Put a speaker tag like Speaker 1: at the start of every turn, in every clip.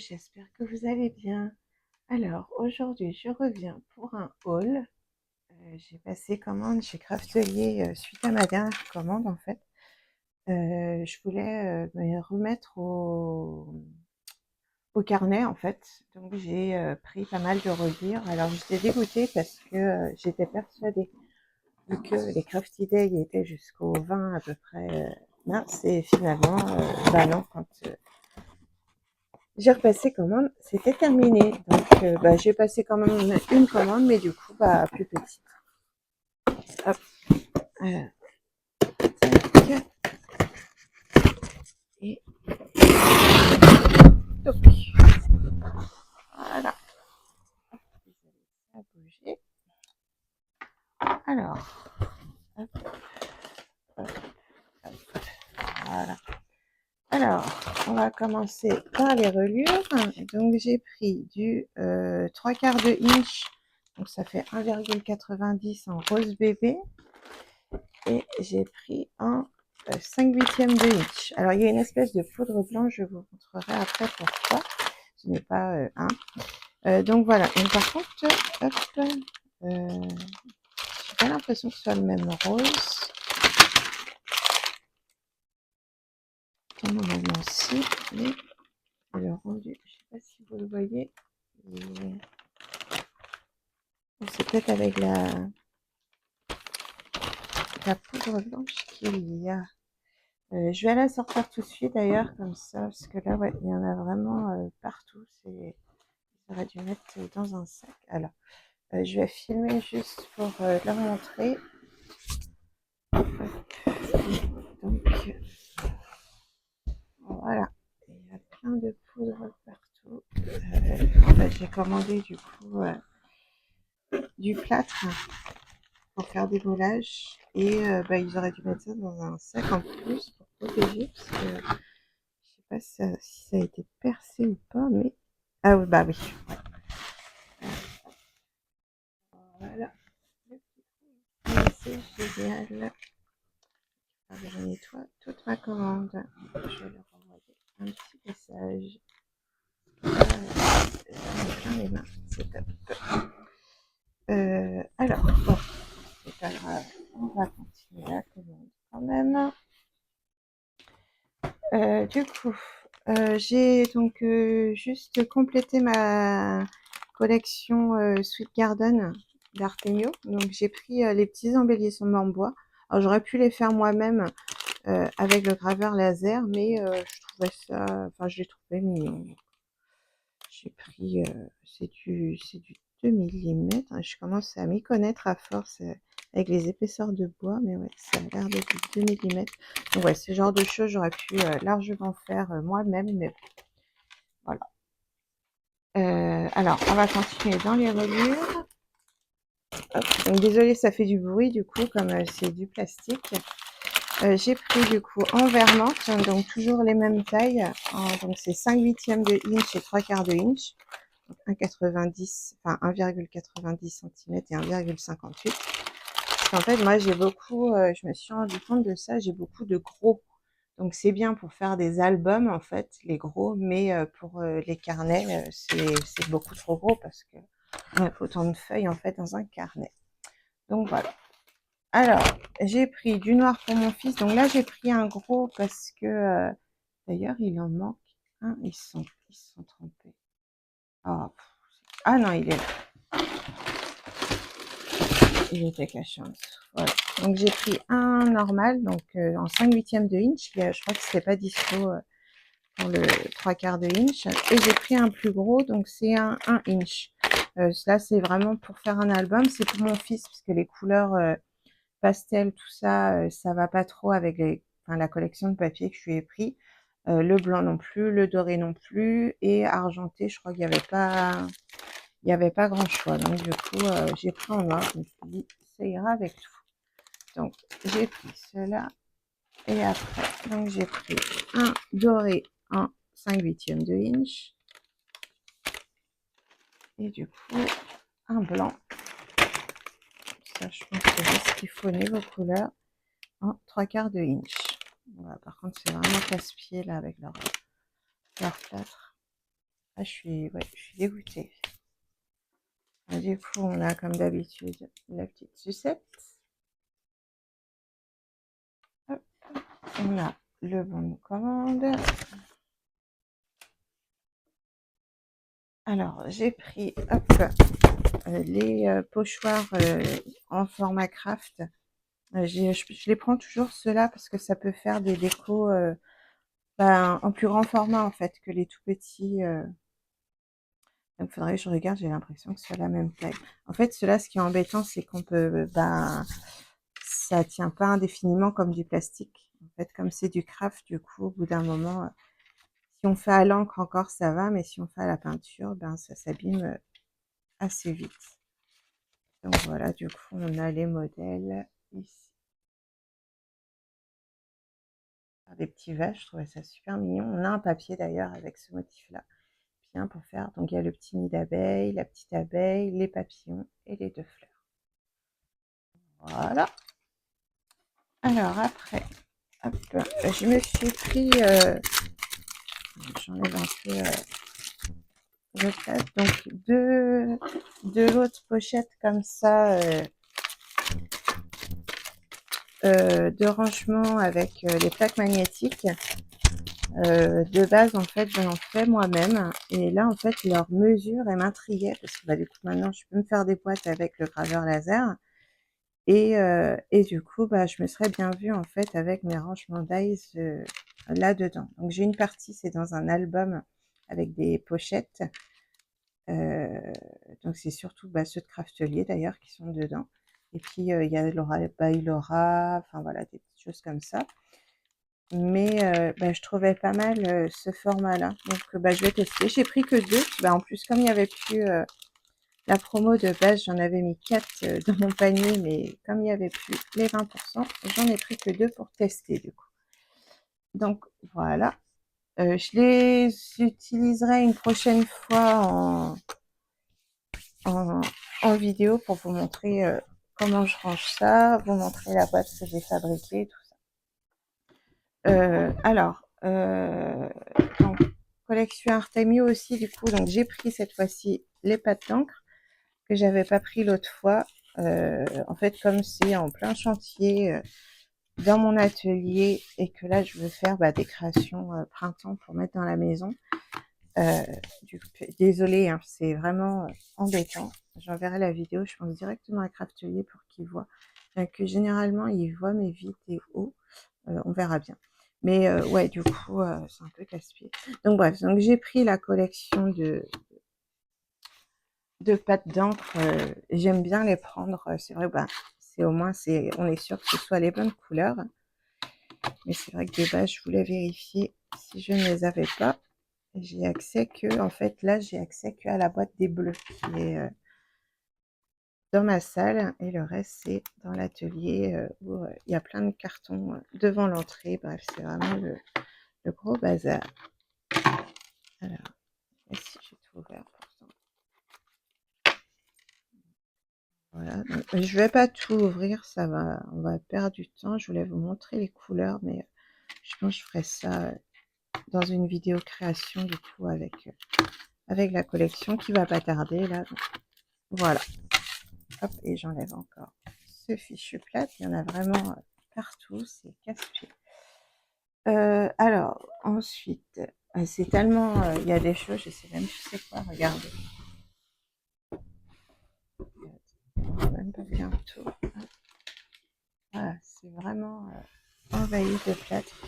Speaker 1: j'espère que vous allez bien. Alors, aujourd'hui, je reviens pour un haul. J'ai passé commande chez Craftelier suite à ma dernière commande, en fait. Je voulais me remettre au carnet, en fait. Donc, j'ai pris pas mal de reliures. Alors, j'étais dégoûtée parce que j'étais persuadée que les Crafty Day étaient jusqu'au 20 à peu près mars. Et finalement, bah non, quand j'ai repassé commande, c'était terminé. Donc, j'ai passé quand même une commande, mais du coup, plus petite. Hop. Alors, tac. Et toc. Voilà. Ça a bougé. Alors, hop, hop, hop. Voilà. Alors, on va commencer par les reliures. Donc, j'ai pris du 3/4 de inch. Donc, ça fait 1,90 en rose bébé. Et j'ai pris en 5/8 de inch. Alors, il y a une espèce de poudre blanche, je vous montrerai après pourquoi. Ce n'est pas donc voilà. Donc, par contre, hop, j'ai pas l'impression que ce soit le même rose. Normalement, si, mais le rendu, je sais pas si vous le voyez. C'est peut-être avec la poudre blanche qu'il y a. Je vais la sortir tout de suite d'ailleurs, comme ça, parce que là, ouais, il y en a vraiment partout. J'aurais dû mettre dans un sac. Alors, je vais filmer juste pour leur montrer. Donc, voilà. Il y a plein de poudre partout. J'ai commandé du coup du plâtre pour faire des moulages. Et ils auraient dû mettre ça dans un sac en plus pour protéger. Parce que je sais pas si ça a été percé ou pas, mais... Ah oui, bah oui. Voilà. C'est génial. Alors, je nettoie toute ma commande. Je vais leur envoyer un petit message. J'en ai plein les mains. C'est top. Alors, bon, c'est pas grave. On va continuer la commande quand même. Du coup, j'ai donc juste complété ma collection Sweet Garden d'Artemio. Donc, j'ai pris les petits embellissements en bois. Alors, j'aurais pu les faire moi-même avec le graveur laser, mais je trouvais ça, enfin, je l'ai trouvé mignon. J'ai pris, c'est du 2 mm. Je commence à m'y connaître à force avec les épaisseurs de bois, mais ouais, ça a l'air d'être du 2 mm. Donc ouais, ce genre de choses, j'aurais pu largement faire moi-même, mais voilà. Alors, on va continuer dans les reliures. Hop. Donc désolé, ça fait du bruit du coup, comme c'est du plastique. J'ai pris du coup en vermante, donc toujours les mêmes tailles. Donc c'est 5/8 de inch et 3/4 de inch. 1,90, enfin 1,90 cm et 1,58. Parce qu'en fait, moi, j'ai beaucoup, je me suis rendu compte de ça, j'ai beaucoup de gros. Donc, c'est bien pour faire des albums, en fait, les gros, mais pour les carnets, c'est beaucoup trop gros parce que on a autant de feuilles, en fait, dans un carnet. Donc, voilà. Alors, j'ai pris du noir pour mon fils. Donc là, j'ai pris un gros parce que, d'ailleurs, il en manque un. Ils se sont trompés. Oh, ah non, il est là. Il était caché en dessous. Voilà. Donc j'ai pris un normal, donc en 5/8 de inch. Je crois que c'était pas dispo pour le 3/4 de inch. Et j'ai pris un plus gros, donc c'est un 1 inch. Là, c'est vraiment pour faire un album. C'est pour mon fils, parce que les couleurs pastel, tout ça, ça va pas trop avec la collection de papier que je lui ai pris. Le blanc non plus, le doré non plus, et argenté, je crois qu'il n'y avait pas grand choix. Donc du coup, j'ai pris en noir. Je me suis dit, ça ira avec tout. Donc j'ai pris cela. Et après, donc j'ai pris un doré en 5/8 de inch. Et du coup, un blanc. Ça, je pense que c'est ce qu'il faut niveau couleur. En 3/4 de inch. Voilà, par contre, c'est vraiment casse-pied là avec leur plâtre. Ah, ouais, je suis dégoûtée. Du coup, on a comme d'habitude la petite sucette. Hop, on a le bon de commande. Alors, j'ai pris les pochoirs en format craft. Je les prends toujours ceux-là parce que ça peut faire des décos en plus grand format en fait que les tout petits. Donc, il faudrait que je regarde, j'ai l'impression que c'est la même taille. En fait, cela, ce qui est embêtant, c'est qu'on peut, ça tient pas indéfiniment comme du plastique. En fait, comme c'est du craft, du coup, au bout d'un moment, si on fait à l'encre encore, ça va, mais si on fait à la peinture, ça s'abîme assez vite. Donc voilà, du coup, on a les modèles ici. Des petits vaches, je trouvais ça super mignon. On a un papier d'ailleurs avec ce motif-là, bien pour faire. Donc il y a le petit nid d'abeille, la petite abeille, les papillons et les deux fleurs. Voilà. Alors après, hop, je me suis pris, j'enlève un peu le cadre, donc de l'autre pochette comme ça, de rangement avec les plaques magnétiques. De base, en fait, j'en fais moi-même. Et là, en fait, leur mesure, elle m'intriguait parce que du coup, maintenant, je peux me faire des boîtes avec le graveur laser. Et du coup, je me serais bien vue, en fait, avec mes rangements d'Ice là-dedans. Donc, j'ai une partie, c'est dans un album avec des pochettes. Donc, c'est surtout ceux de Craftelier, d'ailleurs, qui sont dedans. Et puis, il y a Laura by Laura, enfin, voilà, des petites choses comme ça. Mais je trouvais pas mal ce format-là. Donc, je vais tester. J'ai pris que 2. En plus, comme il n'y avait plus la promo de base, j'en avais mis 4 dans mon panier. Mais comme il n'y avait plus les 20%, j'en ai pris que 2 pour tester, du coup. Donc, voilà. Je les utiliserai une prochaine fois en vidéo pour vous montrer comment je range ça, vous montrer la boîte que j'ai fabriquée, tout ça. Alors, donc, collection Artemio aussi, du coup, donc j'ai pris cette fois-ci les pâtes d'encre que j'avais pas pris l'autre fois. En fait, comme c'est en plein chantier dans mon atelier et que là, je veux faire des créations printemps pour mettre dans la maison. Euh, Désolée, hein, c'est vraiment embêtant. J'enverrai la vidéo, je pense, directement à Craftelier pour qu'ils voient. Que généralement, ils voient mes vidéos. On verra bien. Mais ouais, du coup, c'est un peu casse-pied. Donc bref, donc j'ai pris la collection de pâtes d'encre. J'aime bien les prendre. C'est vrai, c'est au moins, on est sûr que ce soit les bonnes couleurs. Mais c'est vrai que de base, je voulais vérifier si je ne les avais pas. J'ai accès que, en fait, là, j'ai accès qu'à la boîte des bleus qui est dans ma salle et le reste, c'est dans l'atelier où il y a plein de cartons devant l'entrée. Bref, c'est vraiment le gros bazar. Alors, si j'ai tout ouvert pourtant. Voilà, donc, je vais pas tout ouvrir, on va perdre du temps. Je voulais vous montrer les couleurs, mais je pense que je ferai ça dans une vidéo création du coup avec la collection qui va pas tarder là. Donc, voilà. Hop, et j'enlève encore ce fichu plat. Il y en a vraiment partout, c'est casse-pied. Alors, ensuite, c'est tellement, il y a des choses, je sais même plus c'est quoi, regardez. On voit même pas bien tout. Voilà, c'est vraiment envahi de plâtre.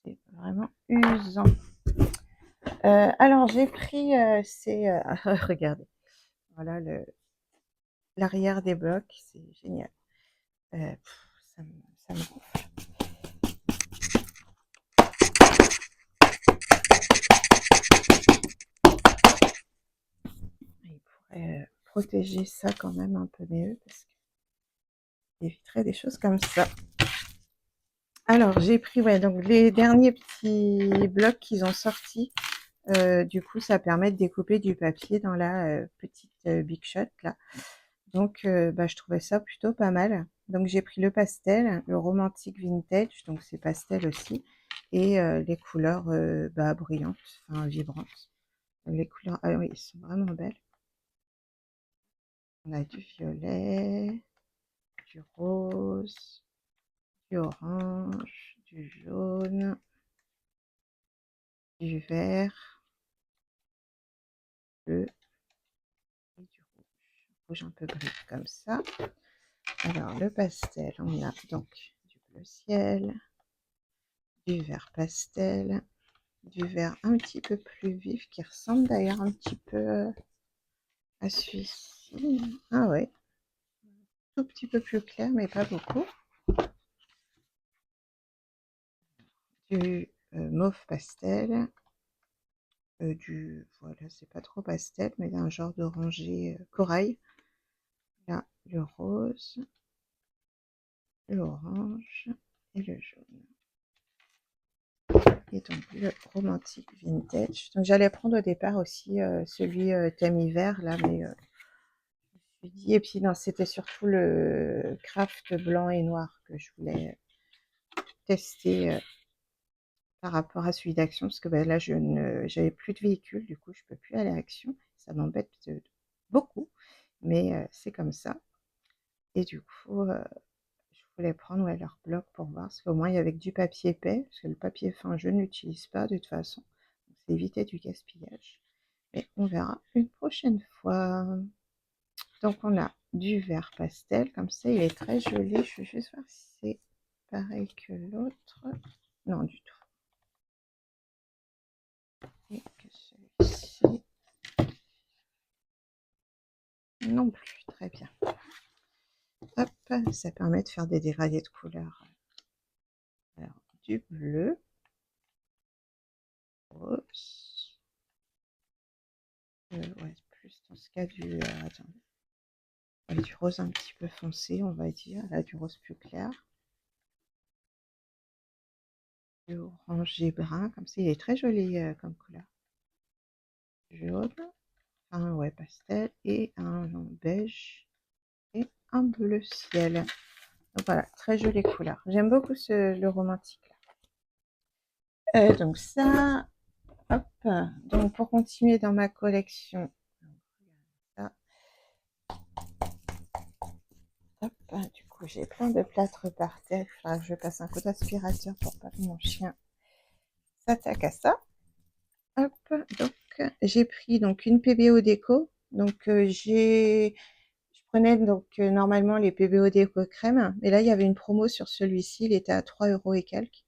Speaker 1: C'est vraiment usant. Alors, j'ai pris regardez, voilà l'arrière des blocs, c'est génial. Ça me gonfle. Il pourrait protéger ça quand même un peu mieux parce qu'il éviterait des choses comme ça. Alors, j'ai pris donc les derniers petits blocs qu'ils ont sortis. Du coup, ça permet de découper du papier dans la petite Big Shot là. Donc, je trouvais ça plutôt pas mal. Donc, j'ai pris le pastel, le romantique vintage, donc c'est pastel aussi, et les couleurs bah, brillantes, enfin vibrantes. Les couleurs, ah oui, elles sont vraiment belles. On a du violet, du rose, du orange, du jaune, du vert, bleu et du rouge. Rouge un peu gris comme ça. Alors le pastel, on a donc du bleu ciel, du vert pastel, du vert un petit peu plus vif qui ressemble d'ailleurs un petit peu à celui-ci. Ah ouais, tout petit peu plus clair mais pas beaucoup. Du mauve pastel, voilà, c'est pas trop pastel mais un genre d'orangé corail. Là, le rose, l'orange et le jaune. Et donc le romantique vintage. Donc j'allais prendre au départ aussi celui thème hiver là, mais je me suis dit, et puis non, c'était surtout le craft blanc et noir que je voulais tester par rapport à celui d'Action, parce que ben, là j'avais plus de véhicule, du coup je peux plus aller à Action. Ça m'embête beaucoup, mais c'est comme ça. Et du coup, je voulais prendre ouais, leur bloc pour voir, parce qu'au moins il y avait que du papier épais, parce que le papier fin je ne l'utilise pas de toute façon. C'est éviter du gaspillage. Mais on verra une prochaine fois. Donc on a du vert pastel, comme ça il est très joli. Je vais juste voir si c'est pareil que l'autre. Non du tout. Et que celui-ci non plus. Très bien. Hop, ça permet de faire des dégradés de couleurs. Alors du bleu, rose, ouais, plus dans ce cas du, attendez. Ouais, du rose un petit peu foncé, on va dire. Là, du rose plus clair. Du orangé brun, comme ça, il est très joli comme couleur. Jaune, un ouais, pastel et un beige et un bleu ciel. Donc voilà, très jolie couleur. J'aime beaucoup le romantique. Donc ça, hop. Donc pour continuer dans ma collection, ça, hop. Du coup, j'ai plein de plâtre par terre. Je passe un coup d'aspirateur pour pas que mon chien s'attaque à ça. Hop. Donc j'ai pris donc une PBO déco. Donc je prenais donc normalement les PBO déco crème, mais là il y avait une promo sur celui-ci, il était à 3 € et quelques.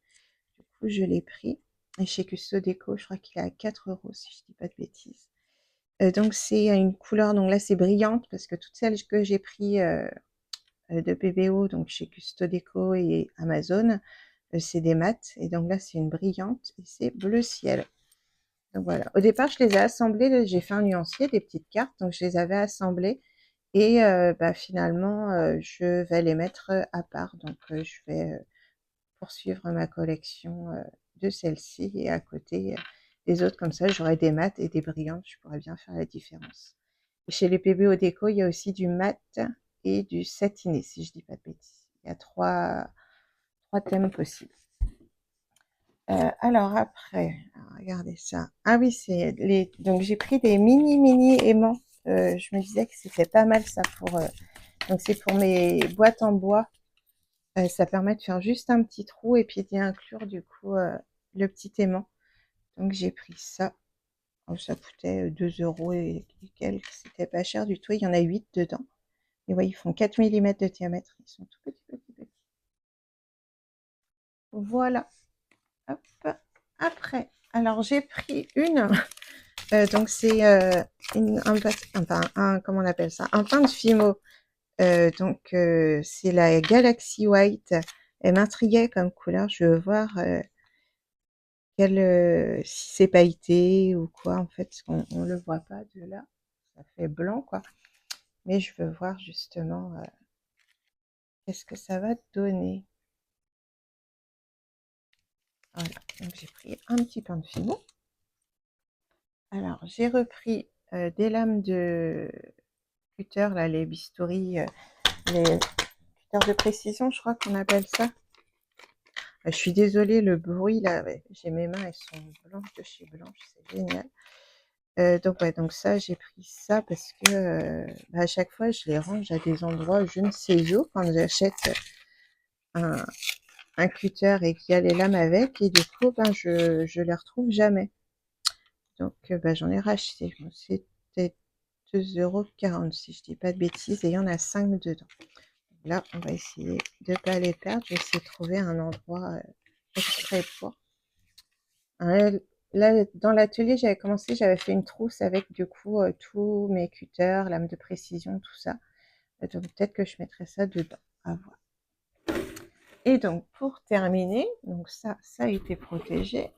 Speaker 1: Du coup je l'ai pris. Et chez Custo Déco, je crois qu'il est à 4 € si je dis pas de bêtises. Donc c'est une couleur, donc là c'est brillante parce que toutes celles que j'ai pris de PBO, donc chez Custo Déco et Amazon, c'est des mats. Et donc là c'est une brillante et c'est bleu ciel. Donc voilà. Au départ, je les ai assemblées, j'ai fait un nuancier, des petites cartes, donc je les avais assemblées. Et bah, finalement, je vais les mettre à part. Donc je vais poursuivre ma collection de celles-ci et à côté des autres. Comme ça, j'aurai des mats et des brillantes. Je pourrais bien faire la différence. Et chez les PBO déco, il y a aussi du mat et du satiné, si je dis pas de bêtises. Il y a trois thèmes possibles. Alors après, regardez ça. Ah oui, c'est les. Donc j'ai pris des mini aimants. Je me disais que c'était pas mal ça pour. Donc c'est pour mes boîtes en bois. Ça permet de faire juste un petit trou et puis d'y inclure du coup le petit aimant. Donc j'ai pris ça. Oh, ça coûtait 2 € et quelques. C'était pas cher du tout. Il y en a 8 dedans. Et ouais, ils font 4 mm de diamètre. Ils sont tout petits. Voilà. Hop. Après, alors j'ai pris une. Donc c'est comment on appelle ça? Un pain de Fimo. Donc c'est la Galaxy White. Elle m'intriguait comme couleur. Je veux voir si c'est pailleté ou quoi. En fait, on le voit pas de là. Ça fait blanc quoi. Mais je veux voir justement qu'est-ce que ça va donner. Voilà. Donc j'ai pris un petit pain de Fimo. Alors j'ai repris des lames de cutter là, les bistouri, les cutters de précision, je crois qu'on appelle ça. Je suis désolée, le bruit là, ouais, j'ai mes mains, elles sont blanches de chez blanche, c'est génial. Donc ouais, donc ça, j'ai pris ça parce que à chaque fois, je les range à des endroits je ne sais où quand j'achète un, un cutter et qu'il y a les lames avec, et du coup, ben, je les retrouve jamais. Donc, ben, j'en ai racheté. Bon, c'était 2,40 € si je dis pas de bêtises, et il y en a 5 dedans. Là, on va essayer de pas les perdre. Je vais essayer de trouver un endroit exprès pour. Là, dans l'atelier, j'avais commencé, j'avais fait une trousse avec du coup tous mes cutters, lames de précision, tout ça. Donc peut-être que je mettrai ça dedans. À voir. Et donc pour terminer, donc ça a été protégé.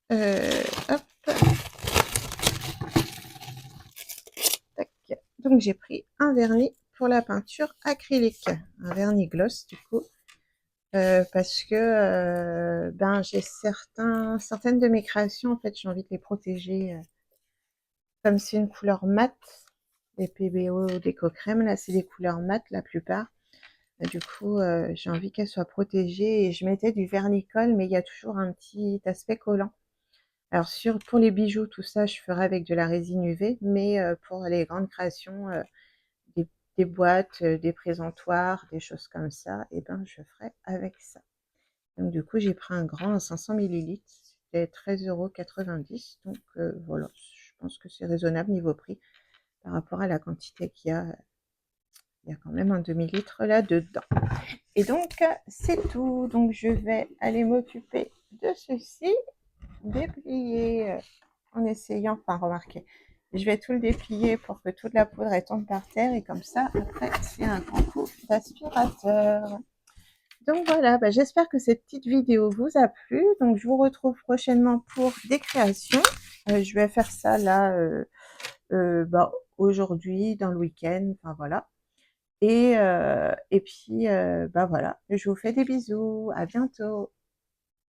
Speaker 1: Hop, tac. Donc j'ai pris un vernis pour la peinture acrylique, un vernis gloss du coup. Parce que ben j'ai certaines de mes créations, en fait, j'ai envie de les protéger. Comme c'est une couleur mate, les PBO déco-crème, là, c'est des couleurs mates la plupart. Du coup, j'ai envie qu'elles soient protégées, et je mettais du vernis-colle, mais il y a toujours un petit aspect collant. Alors pour les bijoux, tout ça, je ferai avec de la résine UV, mais pour les grandes créations, des, des boîtes, des présentoirs, des choses comme ça, et ben je ferai avec ça. Donc du coup, j'ai pris un grand à 500 millilitres, c'était 13,90 €. Donc voilà, je pense que c'est raisonnable niveau prix par rapport à la quantité qu'il y a. Il y a quand même un demi-litre là-dedans. Et donc, c'est tout. Donc, je vais aller m'occuper de ceci, déplier en essayant, enfin, remarquez, je vais tout le déplier pour que toute la poudre elle tombe par terre, et comme ça, après, c'est un grand coup d'aspirateur. Donc voilà, bah, j'espère que cette petite vidéo vous a plu. Donc, je vous retrouve prochainement pour des créations. Je vais faire ça là, bah, aujourd'hui, dans le week-end, enfin voilà. Et puis, bah voilà, je vous fais des bisous, à bientôt.